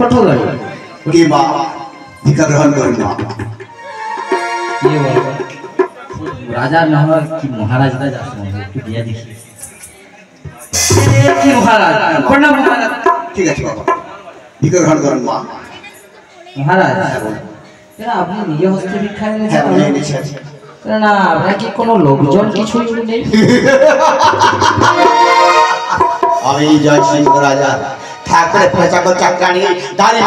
ছোট গাড়ি কি মা ভিক্ষা গ্রহণ করুন মা। রাজা না হয় কি মহারাজ রাজা একটু দিয়ে দেখি কি মহারাজ প্রণাম মহারাজ। ঠিক আছে বাবা ভিক্ষা গ্রহণ করুন মা। মহারাজ আপনি নিজে হস্তে ভিক্ষা নিয়েছেন? না আপনার কি কোনো লোকজন কিছু নেই? আমি জয় সিংহ রাজা ঠাকুরের প্রচাকর চাকরানি দাঁড়িয়ে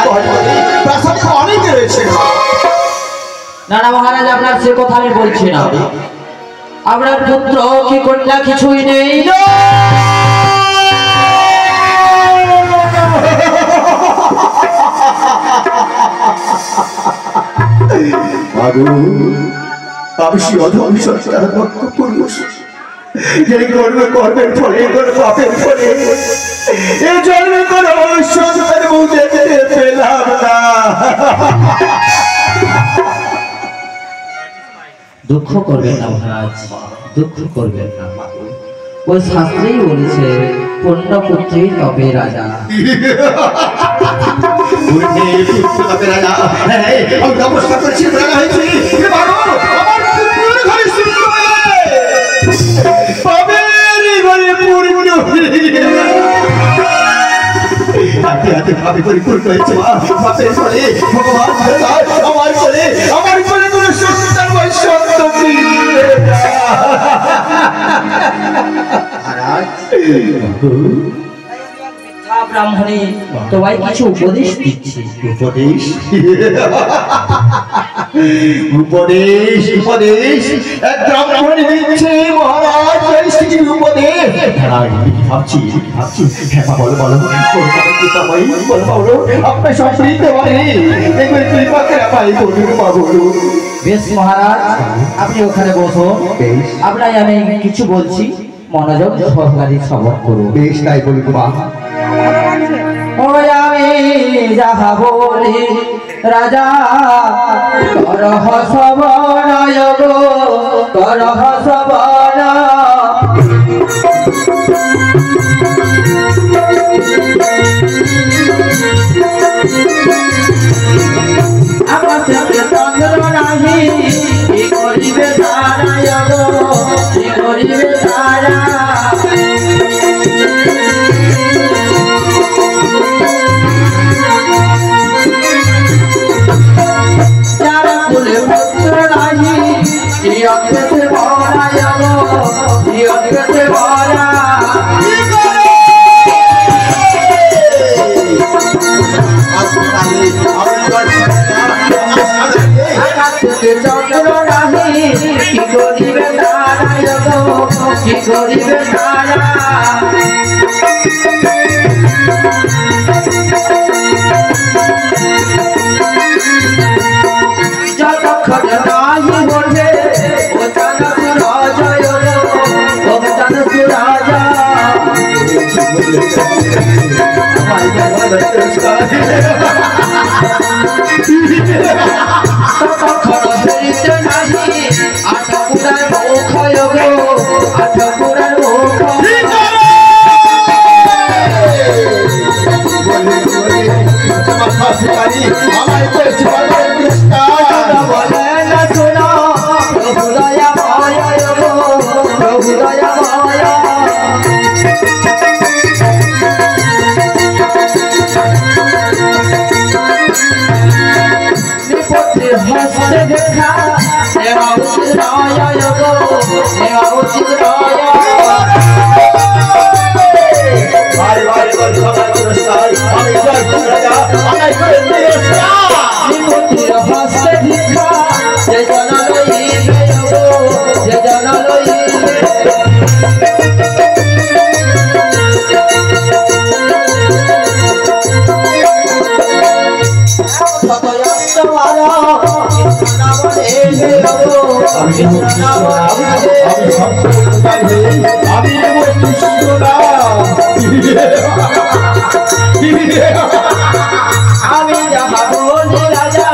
প্রাসাদে অনেকে রয়েছে। না না মহারাজ আপনার সে কথা আমি বলছি না। আপনার পুত্র কি কন্যা কিছুই নেই? আমি অধম সংস্কার ভক্ত পুরুষ এই কর্মের ফলে পাপের ফলে এই জন্মে কোনো সন্তান মুখে পেলাম না। দুঃখ করবেন না মহারাজ, দুঃখ করবেন না। ওই শাস্ত্রেই বলেছে পূর্ণ পুত্রী তবে রাজা। তপস্যা করেছি রাজা হয়েছি পরিপূর্ণ হয়েছে ভগবান আমার করে আমার করে কোনো সন্তান ব্রাহ্মণী তোমায় কিছু উপদেশ দিচ্ছি। উপদেশ উপদেশ উপদেশ এক ব্রাহ্মণ দিচ্ছে মহারাজ উপদেশ। ভাবছি ভাবছি হ্যাঁ বলো বলো বলো আপনার সব শুনতে পারে বেশ মহারাজ আপনি ওখানে বসো, আপনাই আমি কিছু বলছি মনোযোগ সহকারী শ্রবণ করুন। বেশ তাই বলবো মা। আমি যাহা বলি রাজা করহ শ্রবণ গো করহ শ্রবণ। আমার সাথে চন্দ্র নাহি কি করিবে তারা গো কি করিবে তারা। চন্দ্র রাহি কি করিবে তারা কি করিবে তারা। যতক্ষণ নাহি বলবে ও জানস রাজা ও জানস রাজা ততক্ষণ হইতে নাহি আঠপুরার মুখ গো আঠপুরার মুখ। হস্তে দেখা নেওয়া উচিত নয় গো নেওয়া উচিত নয়। হস্তে দেখা যে জন লইবে গো যে জন লইবে। আমি যাহা বলি রাজা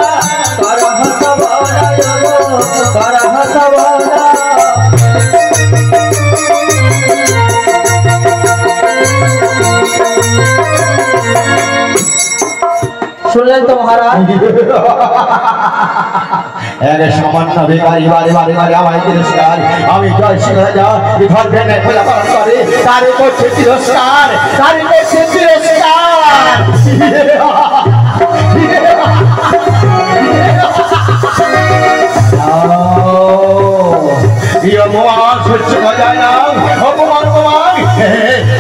করহ শ্রবণ করহ শ্রবণ। শুনলেন তো মহারাজ? এক সামান্য ভিখারি বারে বারে বারে আমায় তিরস্কার। আমি জয় সিংহ রাজা ধর্মের ন্যায় পূজা পালন করে তারই করছে তিরস্কার, তারই করছে তিরস্কার। অপমান সহ্য করা যায় না, অপমান অপমান।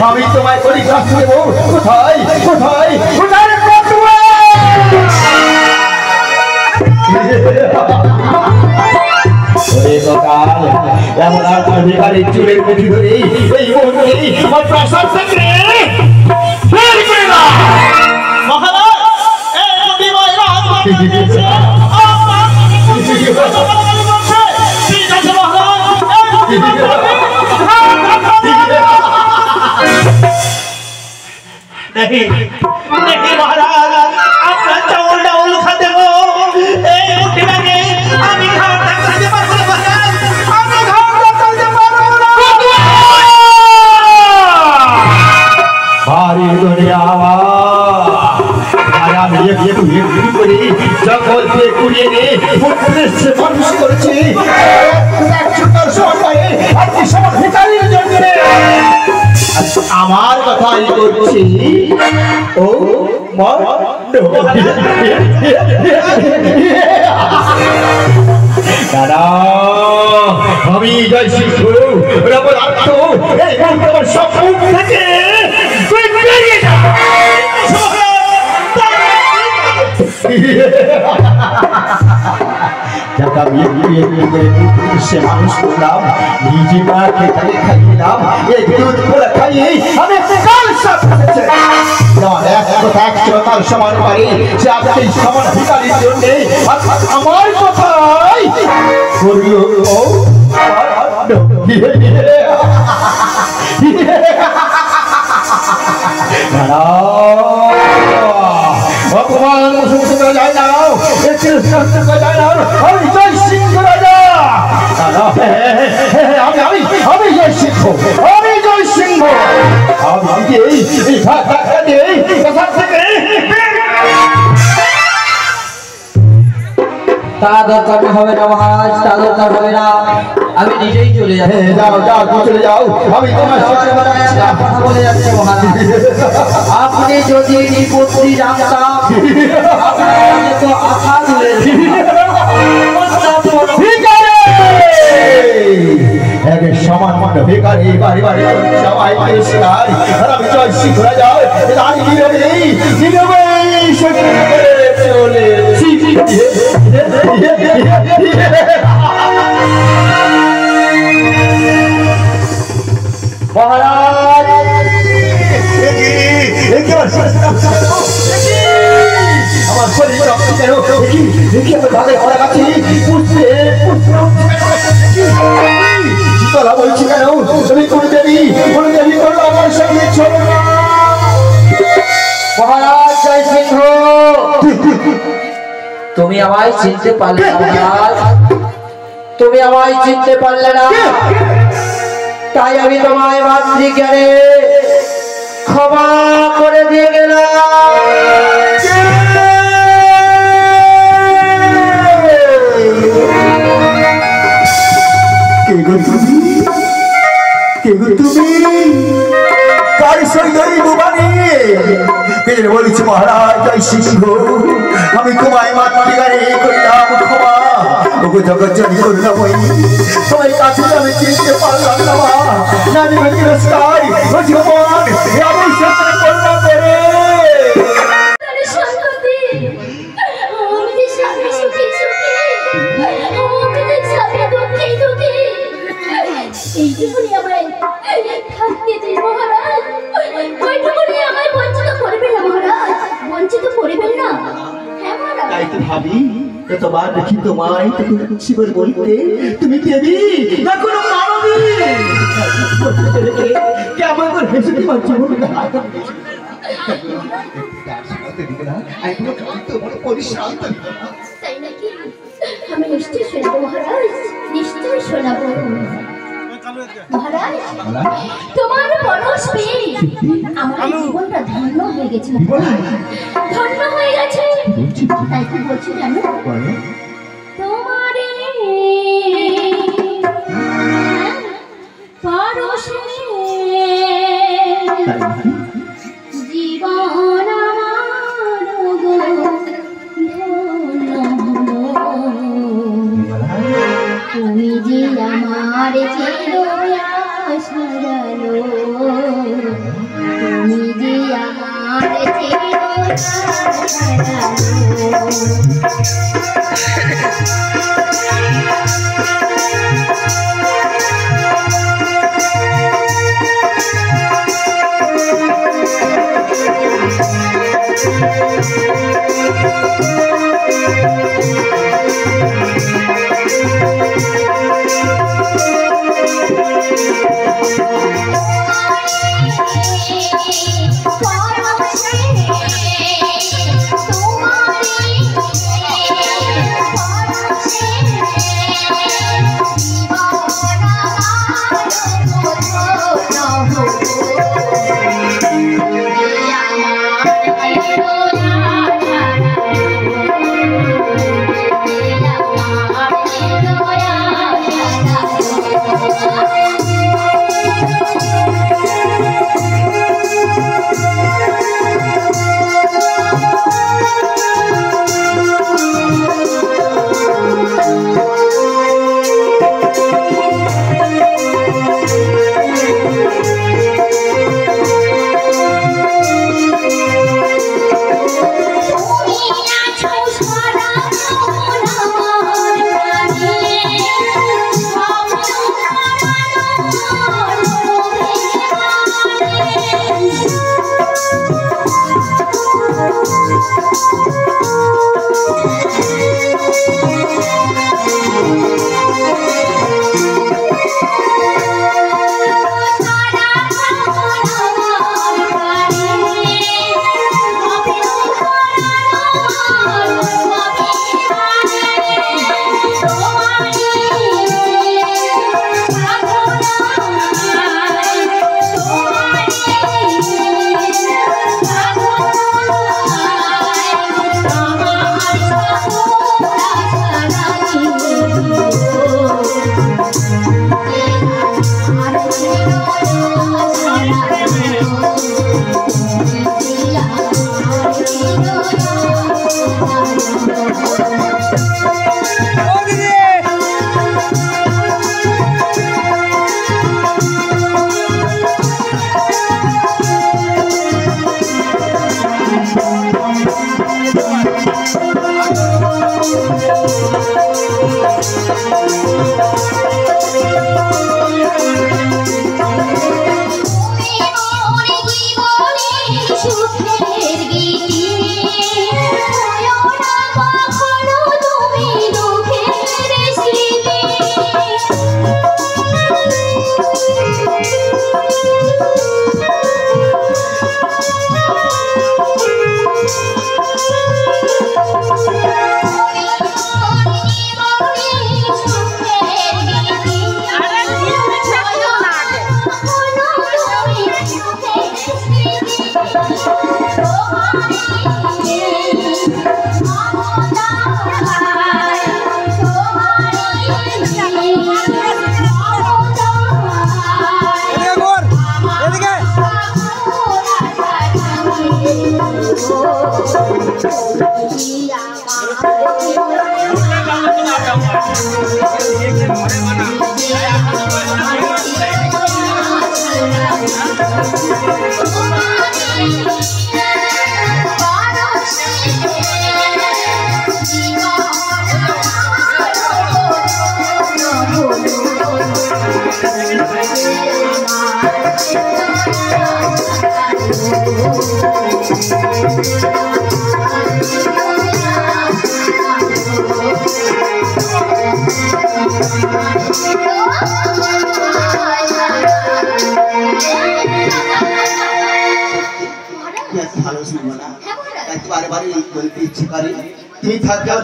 আমি তোমায় করি শাস্তি দেবো। কোথায় কোথায় কোথায় এমন আর ভিখারির চুলের মুঠি ধরে এই মুহূর্তে আমার প্রাসাদ থেকে বের করে দাও। মহারাজ এই বিময় রাজ ঠিক আছে দেখি দেখি মহারাজ আপনার চাউল ডাউল খাতে গো এই মুঠি লাগে আমি ঘাটটা খাতে পারবো না মহারাজ, আমি ঘাটটা খাতে পারবো না। ভারী দুনিয়া আর আমি একটু করে জগৎকে কুড়িয়ে নিয়ে পুত্রের সে মানুষ করেছি আমার কথাই করছি। ও দাদা আমি জয় সিংহ এই আমার সব থেকে সে মানুষ করলাম, নিজে মা খেতে খাইলাম, এই দুধ করে খাইয়ে আমি তার সমান পারি সে আজকে সমান ভিকারির জন্য আমার কথাই করল। ভগবান যায় না, আমি জয় সিংহ রাজা। আমি জয় সিংহ, আমি জয় সিংহ। তা দরকার হবে না মহারাজ, তা দরকার হবে না, আমি নিজেই চলে যাবো। যাও যাও চলে যাও, আমি তোমার সাথে কথা বলে যাচ্ছে মহারাজ। আপনি যদি নিপত্তি জানতাম আপনার তো আশা তুলে সমান ভিখারি বাড়ি বাড়ি সবাই আমি জয় সিংহ রাজা চলেছি। মহারাজ আমার শরীর বলছি কেন তুমি কোন দেবী করলো আমার সঙ্গে চলো না। মহারাজ জয় সিংহ, তুমি আমায় চিনতে পারলে না মহারাজ, তুমি আমায় চিনতে পারলে না, তাই আমি তোমায় মাতৃজ্ঞানে ক্ষমা করে দিয়ে গেলাম। বলছি মহারাজ জয় সিংহ, আমি তোমায় মাতৃজ্ঞানে করলাম ক্ষমা। জগৎ জনি করলাম তোমার কাছে আমি চিনতে পারলাম না। ভাবি যতবার দেখি তোমায় শিবের বলতে তুমি দেবী না কোনো মানবী, কেমন করে হেসে তোমার জীবন তাই নাকি? আমি নিশ্চয়ই শোনাবো মহারাজ, নিশ্চয়ই শোনাবো মহারাজ। তোমার পরশ পেয়ে আমার জীবনটা ধন্য হয়ে গেছে, ধন্য হয়ে গেছে। তাই কি বলছি জানো? তোমারে পরশে জীবন আমার গো ধন্য হলো। তুমি যে আমার চিরয়াসারালো, তুমি যে আমার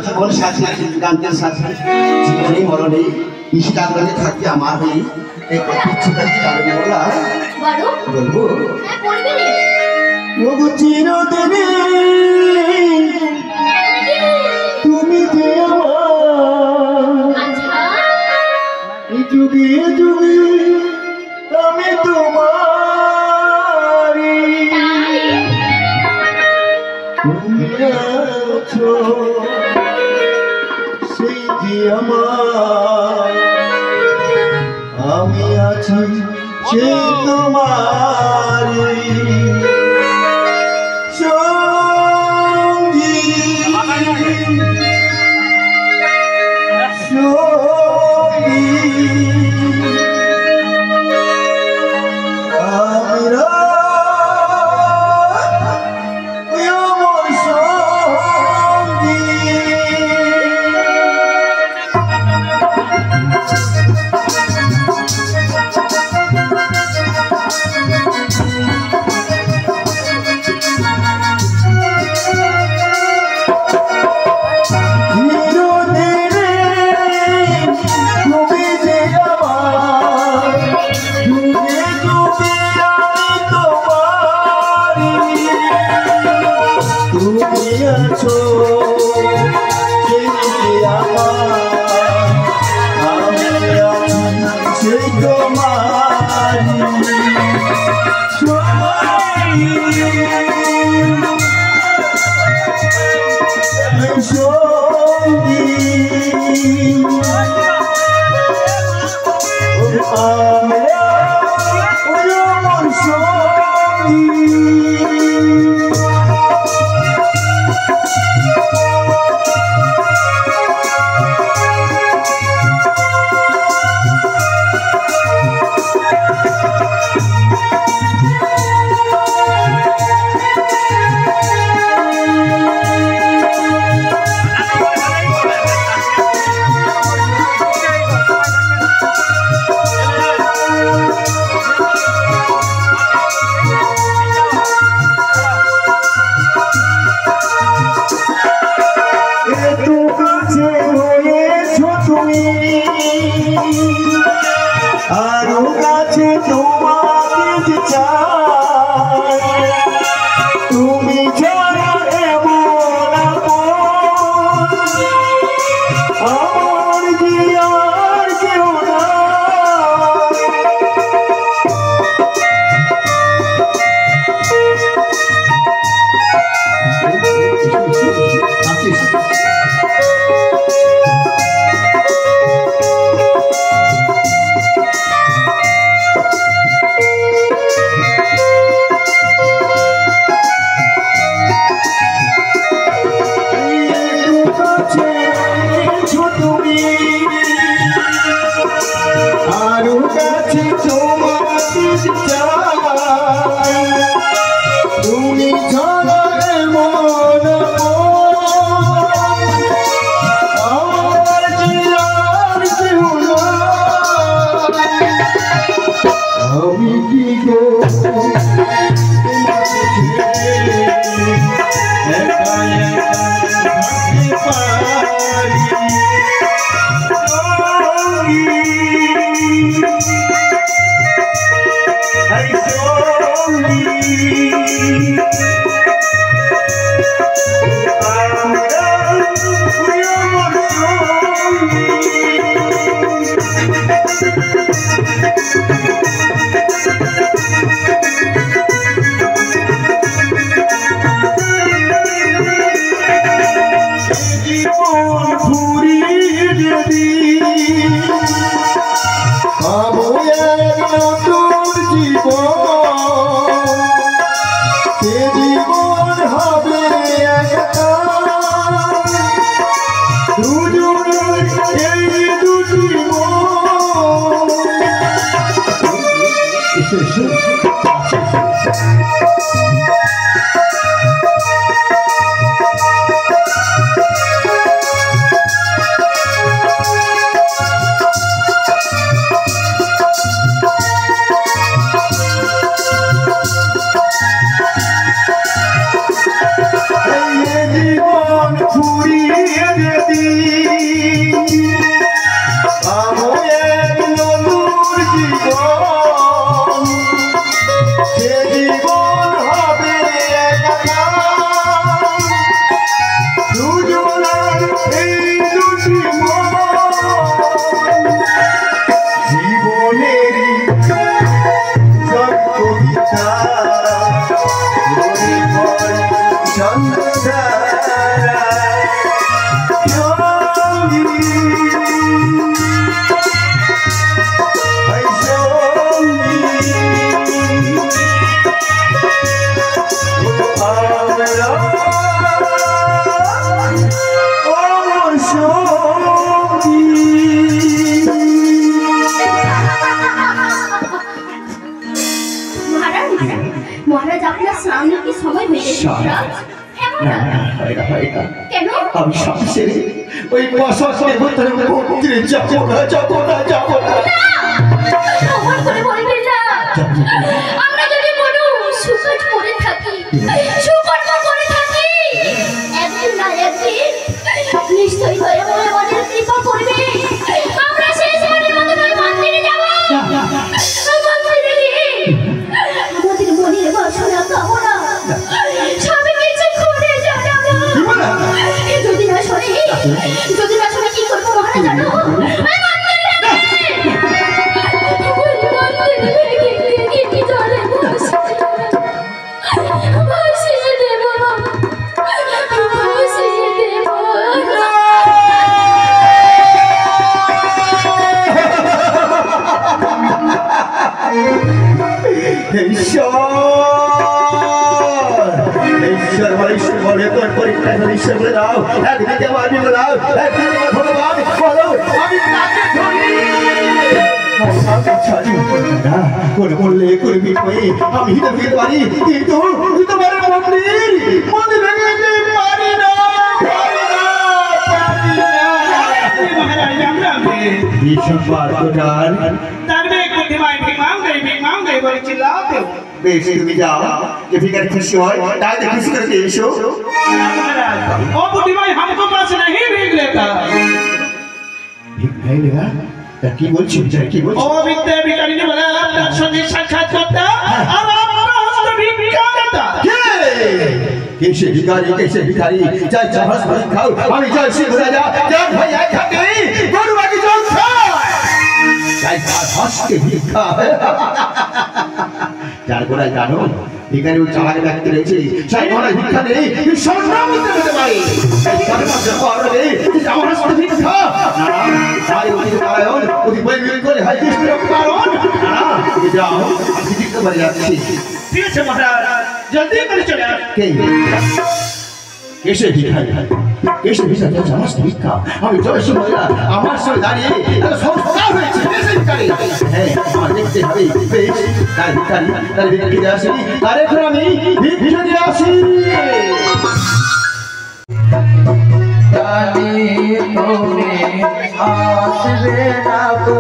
জীবন সাথী গান্তের সাথী জীবনে মরণে নিশিকাঙ্গনে থাকি আমার হয়ে এই ইচ্ছুকারি কারণে বলা বলবো চিরদিনে আছো সেই যে আমার আমি আছি সেই তোমার সঙ্গী আরো কাছে তোমাকে চাই তুমি ছাড়া এমন আমার জিয়ার কেউ না আরো কাছে তোমাকে চাই তুমি ছাড়া এমন আমার জিয়ার কেউ না আমি কি গো একা একা থাকতে পারি চন্দ্র হয় না। কেন? আমি সামনে ওই মশার ভেতরে মন্দিরে যাবো না। আমার করে বলবেন না। আমরা যদি কোনো সুকাজ করে থাকি, সুকর্ম করে থাকি, একদিন না একদিন নিশ্চয়ই দয়াময় আমাদের কৃপা করবে। আমরা সেই জীবনের মতো ওই মন্দিরে যাব। মন্দিরে গিয়ে আমাদের মনের বাসনা কামনা সবই কিছু করে জানাবো। যদি না শোনে কি করবো মহারাজ জানো? ঈশ্বর বলে তোর পরীক্ষা ঈশ্বর বলে দাও। একদিকে আমার বিপদ দাও, একদিকে আমার ভগবান বলো আমি কাকে ধরি। কোন বললে করবি আমি হিতে দিতে পারি, কিন্তু তোমার মন্দির ভেঙে দিতে পারি না। বেশ তুমি যাও, যে ভিখারি খুশি হয় তাই খুশি করে এসো। ओ बुढ़ी भाई हमको पास नहीं भीग लेता। কি বলছি কি বলছি? ओ विद्या भिखारी ने बोला आपका संगे साक्षात करता अब आपका हस्त भिक्षा देता। कैसे भिखारी जय जहाज भर खाओ আমি জয় সিংহ রাজা জান ভাই এক হাতে গরু বাকি জল খায় জয় হস্তে ভিক্ষা। যার গোড়ায় জানো ভিখারি ওই চালাকে ব্যক্তি রয়েছে সেই গোড়ায় ভিক্ষা নেই সম্মান দিতে পারে। সর্বত্র করবে আমার হস্তে ভিক্ষা না তাই অতি নারায়ণ অতি বৈবিক করে হাই কৃষ্ণ কারণ না তুমি যাও আমি দিতে পারি যাচ্ছি। ठीक है महाराज जल्दी कर चले आ। কেসে ভিখারি আমার ভিক্ষা আমি জয় সিংহ আমার সঙ্গে দাঁড়িয়ে সংস্কার হয়েছে কেসে ভিখারি। হ্যাঁ আমার দেখতে হবে বেশ তার ভিখারি তার ভিক্ষে আসি আর এখন আমি ভিক্ষে আসি। জানি তুমি আসবে না তো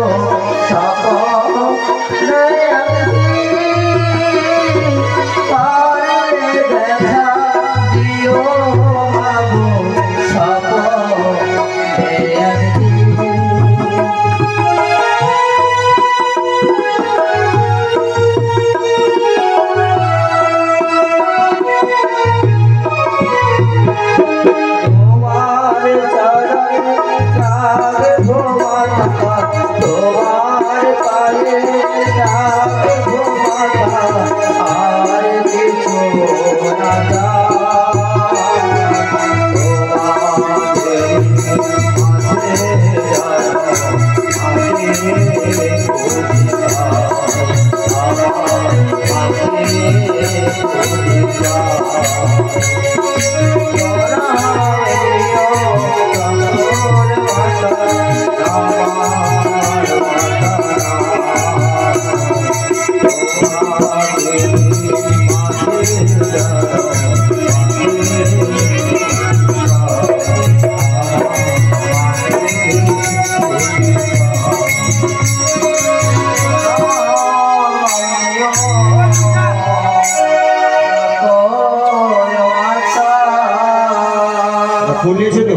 শুনিয়েছো তো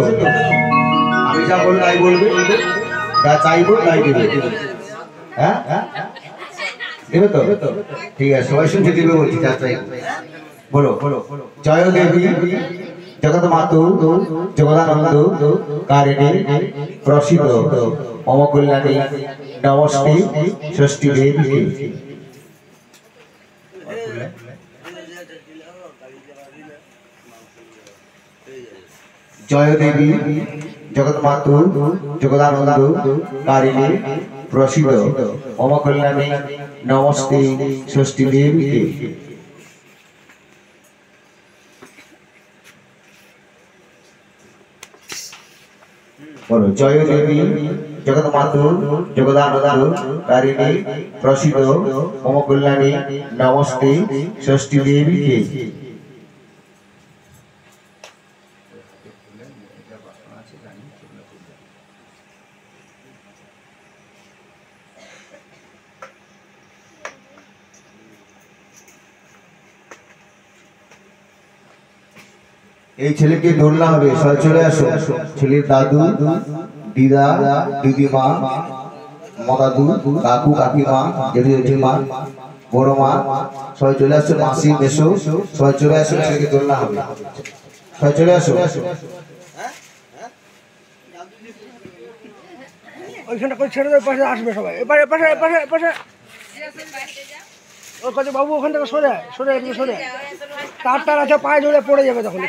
আমি যা বলবো তাই বলবে, যা চাইবো তাই দেবে। হ্যাঁ দেবে তো? ঠিক আছে সবাই শুনছে দেবে বলছি যা চাইবো। বলো জয় দেবী জগৎ মাতু জগদানন্দ কারিণী প্রসিদ্ধ মম কল্যাণী নমস্তে ষষ্ঠী দেবী। জয় দেবী জগৎ মাতু জগদানন্দ কারিণী প্রসিদ্ধ মম কল্যাণী নমস্তে ষষ্ঠী দেবী। বলো জয় দেবী জগৎ মাতু জগদানন্দ কারিণী প্রসিদ্ধ মম কল্যাণী নমস্তে ষষ্ঠী দেবী। এই ছেলেকে ধরলে হবে, সবাই চলে আসো। ছেলের দাদু, দিদা, দিদিমা, মদাদু, কাকু, কাকিমা, জেঠিমা, বড় মা, সবাই চলে আসো। মাসি, মেসো, সবাই চলে আসো। ছেলেকে ধরলে হবে, সবাই চলে আসো। ওইখানটা করে ছেড়ে দেয়, পাশে আসবে সবাই। এপাশে এপাশে এপাশে এপাশে ওর কাছে বাবু, ওখান থেকে সরে সরে সরে তার আছে, পায়ে ধরে পড়ে যাবে তখন।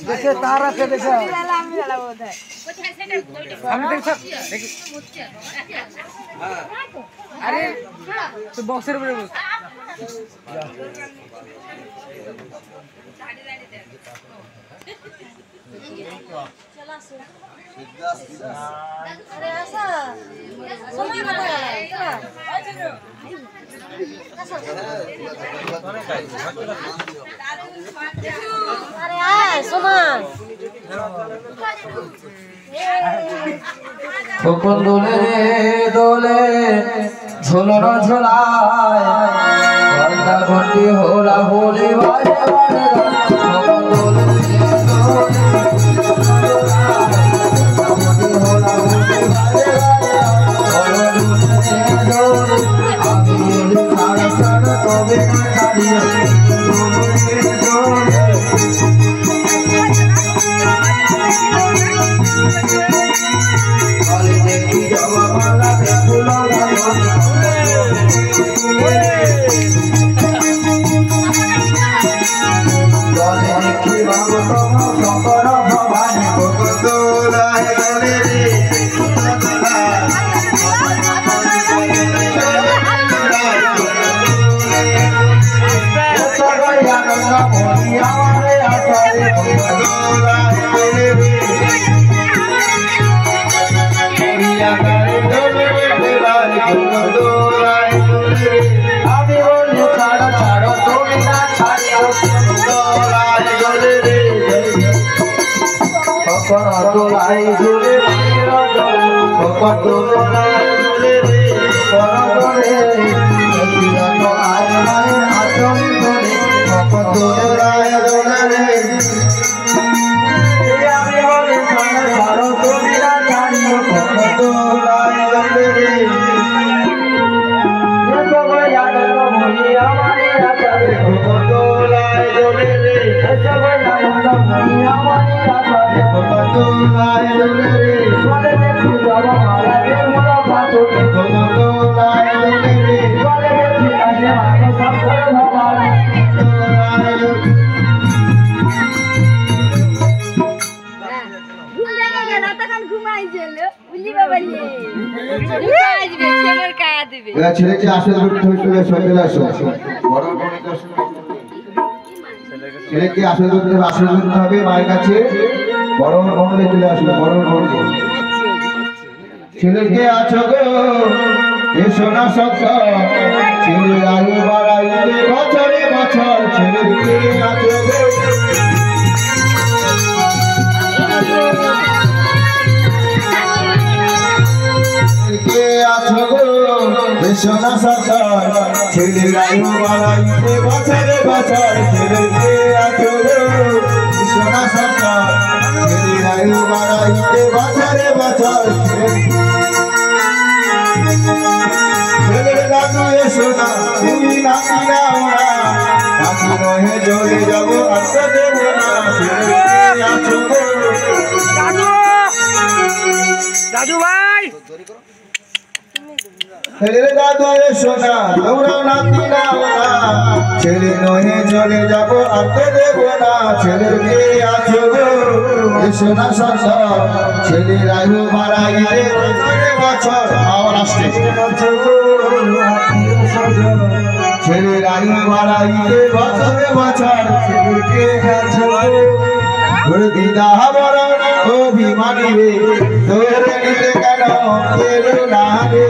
দেখে তার আছে, দেখে আমি দেখি আরে বক্সের উপরে বস। খোকন দোলে রে দোলে, ঝোলর ঝোলায়, ঘন্টা ঘন্টি হোলা হোলি বাজে বাজে। খোকন দোলে রে দোলে, হোলা হোলি বাজে বাজে। দোলে আমি ছাড়া ছাড়া তবে না ছাড়িয়ে। দোলে দেখি জবা মালা দেখুল দলে দেখি ভগতম শঙ্কর ভবানী। দোলায় দোলে রে, সবাই আনন্দ মনি আমারে আচারে। দোলায় দোলে রে, আমি বলি ছাড়ো ছাড়ো তুমি না ছাড়িও। কখন দোলাই ঝুলে কখন দোলাই ঝুলে করদরে মায়ের আচল ধরে কখন দোলাই দোলে। আমি বলি ছাড়ো ছাড়ো তুমি না ছাড়িও। কখন দোলাই দোলে সবাই আনন্দ মনি আমারে আচারে। কখন দোলাই দোলে রে, সবাই আনন্দ মনি আমারে আচারে। কখন দোলাই দোলে রে, বলে দেখি জবা মালা দেখুল ভাতুরে। কখন দোলাই দোলে রে, বলে দেখি আসে মাকে শঙ্কর ভবানী। দোলাই দোলে ছেলেকে আশীর্বাদ করতে চলে আসো। ছেলেকে আশীর্বাদ দিতে হবে মায়ের কাছে। বড় ভবনে চলে আসবে, বড় ভবনে। ছেলেকে আছো গো এসো না সত্য, ছেলে আয়ু বাড়াইলে বছরে বছর। ছেলেকে আছো গো আছো গো এসো না সরকার, ছেলে আয়ু বাড়াইতে বছরে বছর। ছেলেকে আছো গো এসো না সরকার, ছেলে আয়ু বাড়াইতে বছরে বছর। ছেলের দাদু এসো না, তুমি নাকি না ওরা, নাকি নহে চলে যাবো আর তো দেবো না। ছেলেকে আছো গো দাদু ভাই, ছেলের দাদু এসো না, দৌড়াও নাতি না ওরা, ছেলে নহে চলে যাবো আর তো দেবো না। ছেলেকে আছো গো এসো না সরকার, ছেলের আয়ু বাড়াইলে বছরে বছর। আমার আসছে ছেলের আয়ু বাড়াইলে বছরে বছর। ছেলেকে আছো গো দিদা বড় অভিমানী রে, তোর নিতে কেন এলো না রে।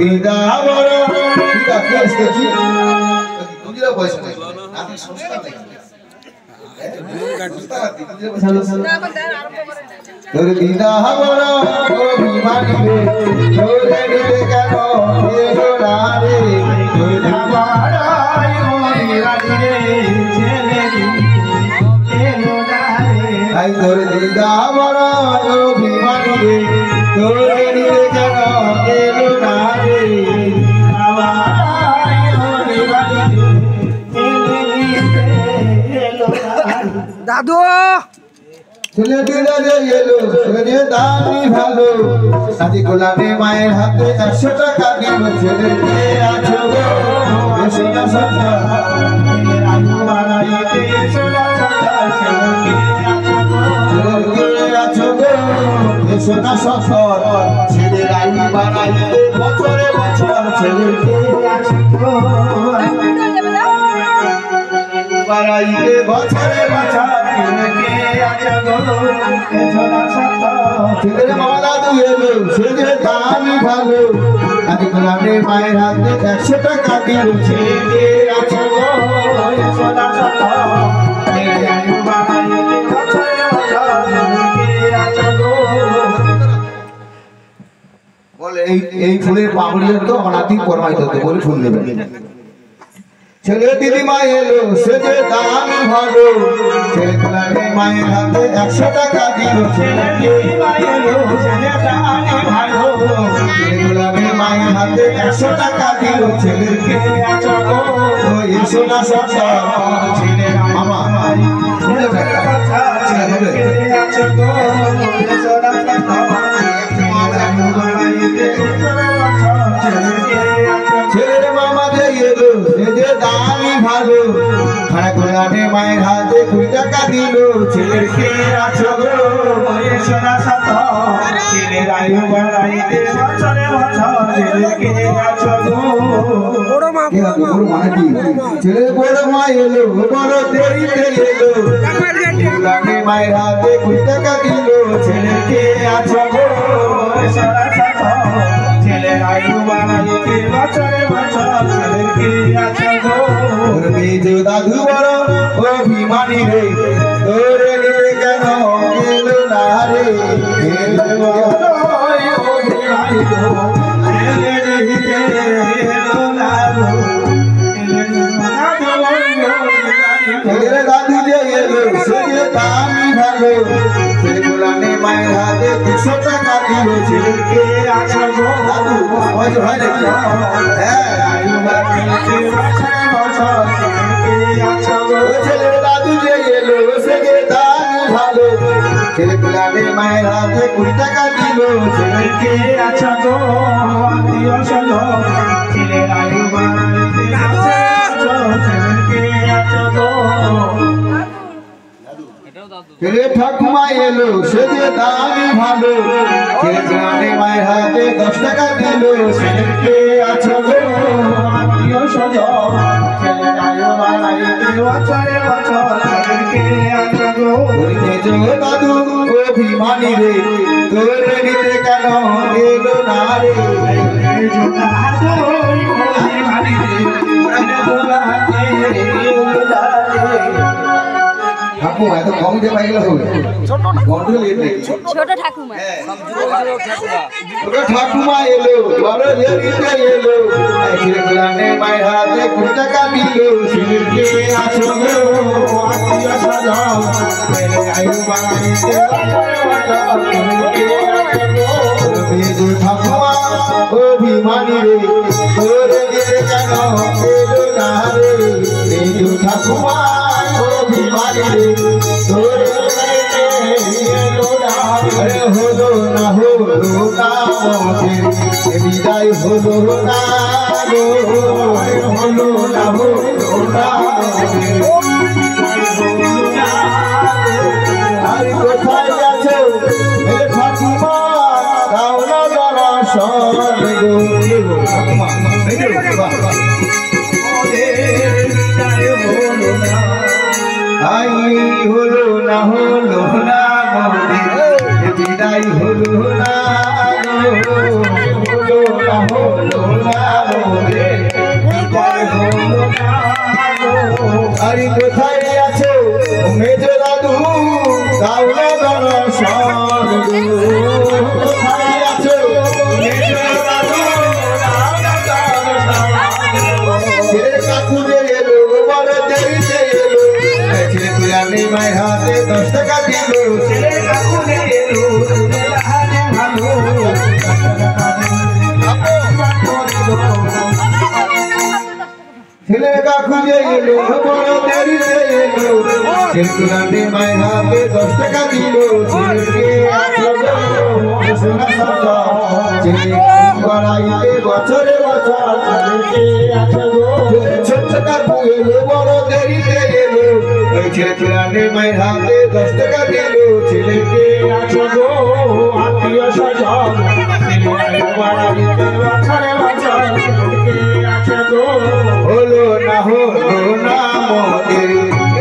দিদা বড় দিদা কি আসতেছি তুমিরা পয়সা নাই আমি সংস্কার নাই তোর দিদা বড় অভিমানী রে তোরে দিলে কেন এলো না রে তোর ধামারাই অভিমানী রে ছেলে এলো না রে আই তোর দিদা বড় অভিমানী রে তোরে দিলে কেন এলো না রে ধামারাই অভিমানী রে ছেলে এলো না দাদু ছেলে দিলে এলো ছেলে দামি ভালো সাজি গোলাপে মায়ের হাতে 100 টাকা দিল ছেলেকে আছো গো এসো না সত্তা ছেলেকে আছো গো এসো না সত্তা ছেলের আয়ু বাড়াইতে বছরে বছর ছেলেকে আছো গো বাড়াইতে বছরে বছর ছেলেকে আছো গো এসো না সত্তা ছেলের মামা দাদু এলো ছেলে দামি ভালো আদি গোলাপে মায়ের হাতে 100 টাকা দিল ছেলেকে আছো গো এসো না সত্তা ছেলের আয়ু বাড়াইতে বছরে বছর ছেলেকে আছো গো বলে এই ফুলের পাপড়িও তো অনাদি করমাইতে হতো বলে ফুল নেবে ছেলে দিদিমা এলো সেজে দামি ভালো ছেলে গোলাপে মায়ের হাতে 100 টাকা দিল ছেলে দিদিমা এলো সেজে দামি ভালো ছেলে গোলাপে মায়ের হাতে 100 টাকা দিল ছেলেকে আছো গো এসো না সত্তা ছেলে মামা ছেলেকে আছো গো এসো না সত্তা ছেলের মামা যে এলো সেজে দামি ভালো খানা গোলাপে মায়ের হাতে 2 টাকা দিল ছেলেকে আছো গো এসো না সত্তা ছেলের আয়ু বাড়াইতে বছরে বছর ছেলেকে আছো গো বড় মা ছেলের বড় মা এলো বড় দেরিতে এলো গোলাপে মায়ের হাতে 2 টাকা দিল ছেলেকে আছো গো এসো না সত্তা ছেলের আয়ু বাড়াইতে বছরে বছর ছেলেকে আছো গো ওর মেজো দাদু বড় অভিমানী রে তোরে নিতে কেন এলো না রে এলো বড় অভিমানী গো ছেলে নিতে এলো না গো ছেলের দাদু যে এলো সে দামি ভালো ছেলে গোলাপে মায়ের হাতে 200 টাকা দিল ছেলেকে আছো গো দাদু হয় নাকি হ্যাঁ আয়ু বাড়াইতে বছরে বছর ছেলেকে আছো গো ছেলের দাদু যে এলো সে দামি ভালো ছেলে গোলাপে মায়ের হাতে 20 টাকা দিল ছেলেকে আছো গো আত্মীয় স্বজন ছেলের আয়ু বাড়াইতে বছরে বছর ছেলেকে আছো গো ছেলে ঠাকুমা এলো সেজে দামি ভালো ছেলে গ্রামে মায়ের হাতে 10 টাকা দিল ছেলেকে আছো গো আত্মীয় স্বজন ছেলে আয়ু বাড়াইতে বছরে বছর ছেলেকে আছো গো মেজো দাদু অভিমানী রে তোরে নিতে কেন এলো না রে মেজো দাদু অভিমানী রে তোরে এলো না রে ঠাকুমা এত কম দিয়ে পাই গেল হবে ছোট ঠাকুমা ছোট ঠাকুমা এলো বড় দেরিতে এলো ছেলে গোলাপে মায়ের হাতে 20 টাকা দিল ছেলেকে আছো গো আত্মীয় স্বজন ছেলে আয়ু বাড়াইতে বছরে বছর ছেলেকে আছো গো মেজো ঠাকুমা অভিমানী রে তোরে দিতে কেন এলো না রে মেজো ঠাকুমা অভিমানী রে তোরে দিতে এলো না রে হলো না মোদের বিদায় হলো না গো হলো না আর কোথায় আছো হে ঠাকুমা দাও না দর্শন গো ঠাকুমা হলো না মোদের বিদায় হলো না হলো না ছেলের কাকু যে এলো বড় দেরিতে এলো ছেলেগুলানে মায়ের হাতে 10 টাকা দিল ছেলেকে আসলো সোনা সাজা ছেলে বাড়াইতে বছরে বছর ছেলেকে আসলো ছোট কাকু এলো বড় দেরিতে এলো ওই ছেলেগুলানে মায়ের হাতে 10 টাকা দিল ছেলেকে আসলো আত্মীয় স্বজন ছেলে বাড়াইতে বছরে বছর ছেলেকে আসলো হলো না মোদের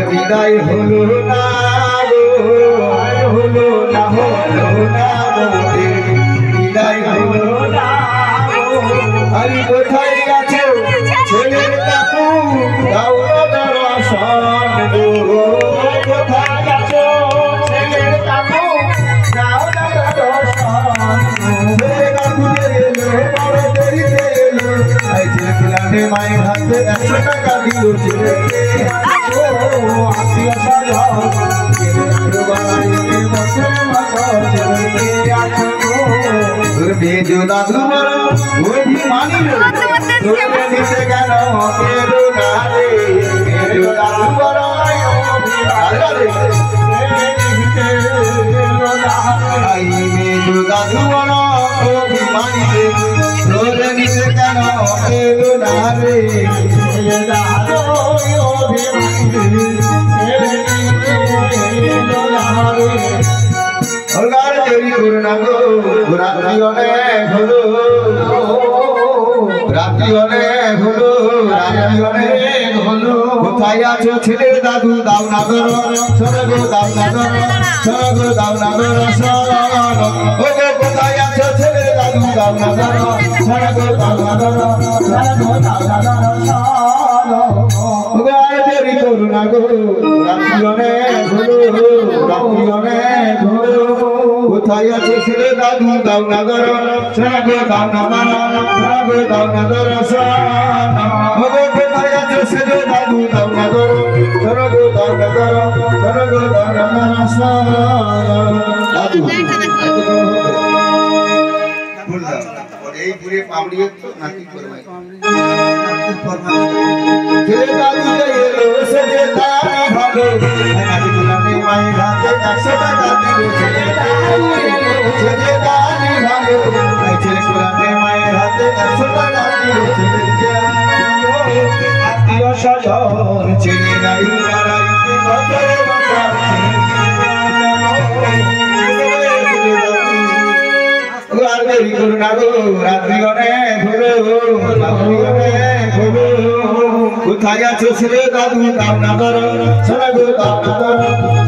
বিদায় হলো না হলো না মোদের বিদায় হলো না আরে কোথায় আছে ছেলের কাকু দাও দর্শন কোথায় আছো ছেলের কাকু দাও দর্শন ছেলের কাকু এলো বড় দেরিতে এলো এই ছেলেগুলানে মায়ের হাতে 100 টাকা দিল ছেলেকে আত্মীয় স্বজন ছেলে বাড়াইতে বছরে বছর ছেলেকে আসলো বেজো দাদু বড় ওই মানি তোরে নিতে কেন এলো না রে বেজো দাদু বড় বেজো দাদু বড় অভিমানী তোরে নিতে কেন এলো না রে দাদু অভিমানী দেরি করো না গো রাত্রি অনেক হলো রাত্রি অনেক হলো রাত্রি অনেক হলো কোথায় আছো ছেলের দাদু দাও না ধর সরগো দাও না ধর সরগো দাও না ধর ওগো কোথায় আছো ছেলের দাদু দাও না ধর সরগো দাও না ধর সরগো দাও না ধর আর দেরি করো না গো রাত্রি অনেক হলো রাত্রি অনেক হলো কোথায় আছে ছেলে দাদু দাও না ধর সরগো দাও না ধর সরগো দাও না ধর ওগো কোথায় আছে ছেলে দাদু দাও না ধর সরগো দাও না ধর সরগো দাও না ধর দাদু এই পুরে পাবড়িয়ে তো নাকি করবে ছেলে দাদু এলো সেজে তাই ভালো নাকি গুলামে মায়ের হাতে 100 টাকা দিল ছেলে দাদি ভালো ছেলে গুলামে মায়ের হাতে 100 টাকা দিল ছেলেকে আত্মীয় স্বজন ছেলে নাই বাড়াইতে বছরে বছর আর দেরি করো না গো রাত্রি অনেক হলো রাত্রি অনেক হলো কোথায় আছো ছেলে দাদু দাও না ধর সরগো দাও না ধর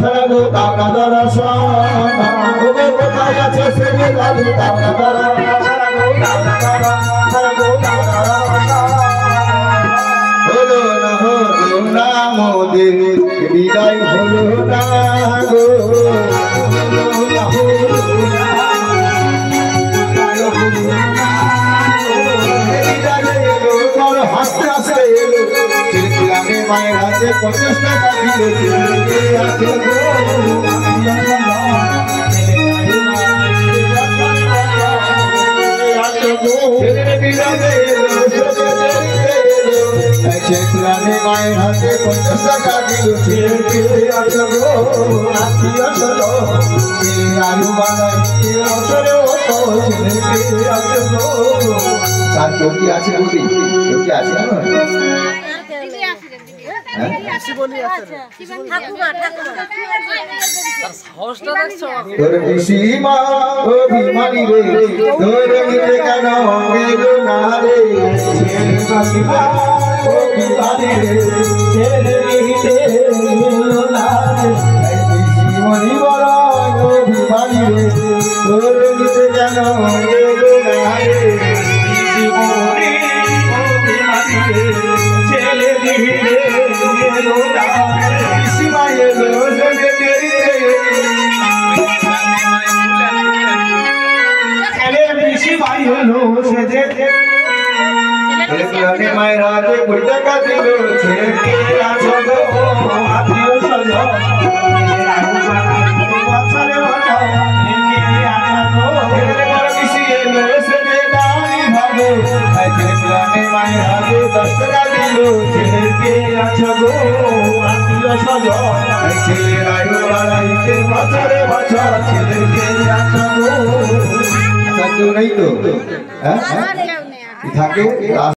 সরগো দাও না ধর কোথায় আছো ছেলে দাদু দাও না ধর সরগো দাও না ধর সরগো দাও না হলো না মোদের বিদায় হলো না গো হাসতে হাসতে এলো ছেলেগুলানে মায়ের হাতে 50 টাকা দিল ছেলেকে আসলো ছেলেগুলানে মায়ের হাতে 50 টাকা দিল ছেলেকে আসলো আত্মীয় স্বজন ছেলে আলু বানাইতে বছরে বছর ছেলেকে আসলো তার কেউ কি আছে বলি কেউ কি আছে তোর পিসিমা অভিমানী রে তোর নিতে কেন এলো না রে পিসিমা অভিমানী রে ছেলে নিতে এলো না রে পিসিমণি বড় অভিমানী রে তোর নিতে কেন এলো না রে পিসিমণি অভিমানী রে ছেলে নিতে এলো না পিসিমা এলো সঙ্গে দেরিতে ছেলে পিসিমা এলো সেজে ছেলেগুলানে মায়ের হাতে 20 টাকা দিল ছেলেকে আসলো আত্মীয় স্বজন বছরে বছর ছেলে বড় পিসি এলো সেজে দাঁড়ি ভালো ছেলেগুলানে মায়ের হাতে 10 টাকা দিল রইলো ছেলেকে আছো গো আত্মীয় স্বজন ছেলেরাই বাড়াইতে বছরে বছর ছেলেকে আছো গো। কেউ নেই তো? হ্যাঁ থাকে